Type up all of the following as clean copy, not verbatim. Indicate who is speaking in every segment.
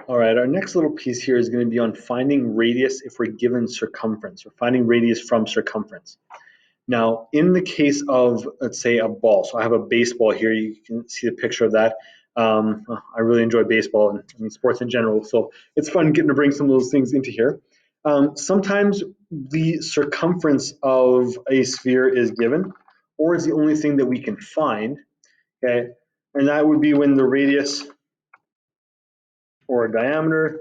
Speaker 1: All right, our next little piece here is going to be on finding radius if we're given circumference, or finding radius from circumference. Now, in the case of, let's say, a ball, so I have a baseball here, you can see the picture of that. I really enjoy baseball and I mean, sports in general, so it's fun getting to bring some of those things into here. Sometimes the circumference of a sphere is given, or is the only thing that we can find, okay? And that would be when the radius or diameter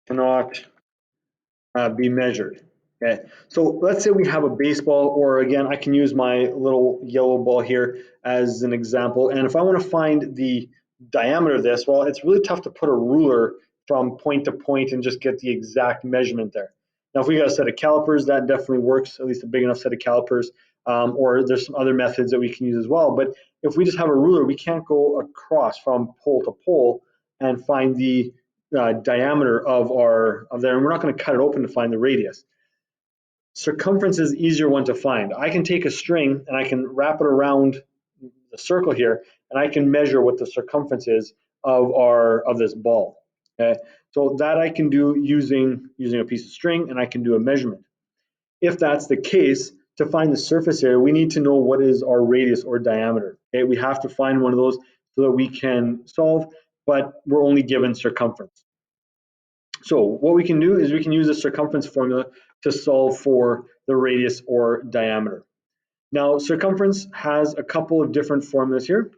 Speaker 1: cannot be measured. Okay, so let's say we have a baseball, or again, I can use my little yellow ball here as an example. And if I want to find the diameter of this, well, it's really tough to put a ruler from point to point and just get the exact measurement there. Now, if we got a set of calipers, that definitely works, at least a big enough set of calipers, or there's some other methods that we can use as well. But if we just have a ruler, we can't go across from pole to pole and find the diameter of there, and we're not going to cut it open to find the radius. Circumference is the easier one to find. I can take a string and I can wrap it around the circle here, and I can measure what the circumference is of this ball. Okay, so that I can do using a piece of string, and I can do a measurement. If that's the case, to find the surface area, we need to know what is our radius or diameter. Okay, we have to find one of those so that we can solve, but we're only given circumference. So what we can do is we can use the circumference formula to solve for the radius or diameter. Now, circumference has a couple of different formulas here.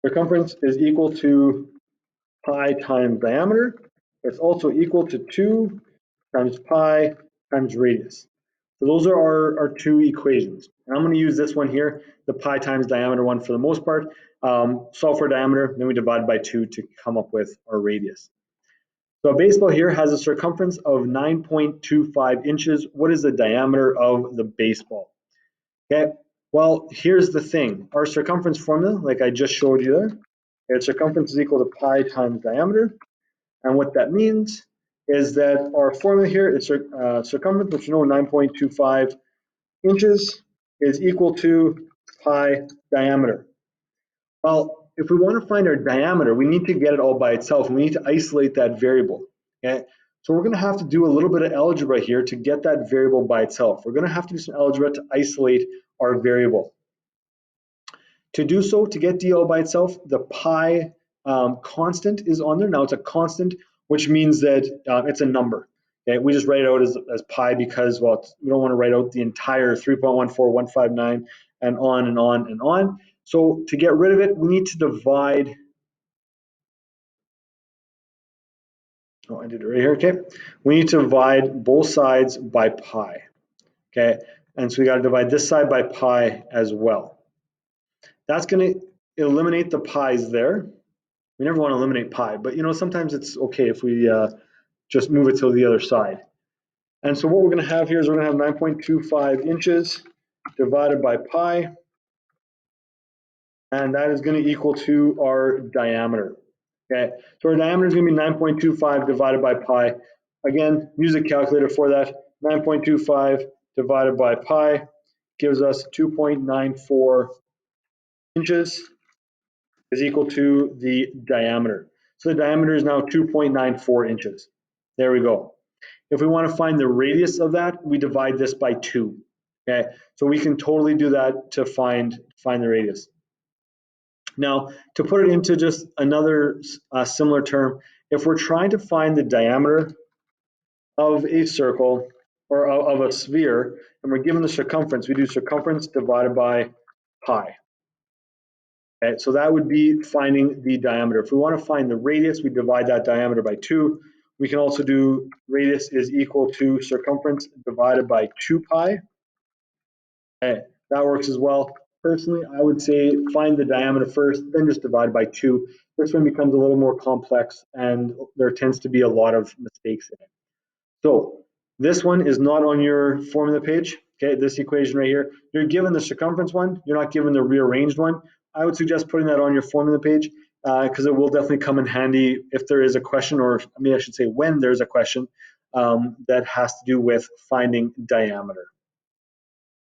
Speaker 1: Circumference is equal to pi times diameter. It's also equal to 2 times pi times radius. So those are our two equations. And I'm going to use this one here, the pi times diameter one for the most part. Solve for diameter, then we divide by 2 to come up with our radius. So a baseball here has a circumference of 9.25 inches. What is the diameter of the baseball? Okay, well, here's the thing. Our circumference formula, like I just showed you there, its circumference is equal to pi times diameter. And what that means is that our formula here is circumference, which you know 9.25 inches, is equal to pi diameter. Well, if we want to find our diameter, we need to get it all by itself. We need to isolate that variable. Okay? So we're going to have to do a little bit of algebra here to get that variable by itself. We're going to have to do some algebra to isolate our variable. To do so, to get d all by itself, the pi constant is on there. Now it's a constant, which means that it's a number. Okay? We just write it out as pi because, well, we don't want to write out the entire 3.14159 and on and on and on. So to get rid of it, we need to divide. Oh, I did it right here. Okay, we need to divide both sides by pi. Okay, and so we got to divide this side by pi as well. That's going to eliminate the pi's there. We never want to eliminate pi, but you know, sometimes it's okay if we just move it to the other side. And so what we're going to have here is we're going to have 9.25 inches divided by pi, and that is going to equal to our diameter. Okay, so our diameter is going to be 9.25 divided by pi. Again, use a calculator for that. 9.25 divided by pi gives us 2.94 inches is equal to the diameter. So the diameter is now 2.94 inches. There we go. If we want to find the radius of that, we divide this by 2. Okay, so we can totally do that to find the radius. Now, to put it into just another similar term, if we're trying to find the diameter of a circle or of a sphere, and we're given the circumference, we do circumference divided by pi. Okay, so that would be finding the diameter. If we want to find the radius, we divide that diameter by 2. We can also do radius is equal to circumference divided by 2 pi. Okay, that works as well. Personally, I would say find the diameter first, then just divide by 2. This one becomes a little more complex, and there tends to be a lot of mistakes in it. So this one is not on your formula page, okay, this equation right here. You're given the circumference one, you're not given the rearranged one. I would suggest putting that on your formula page because it will definitely come in handy if there is a question, or I mean, I should say when there's a question that has to do with finding diameter.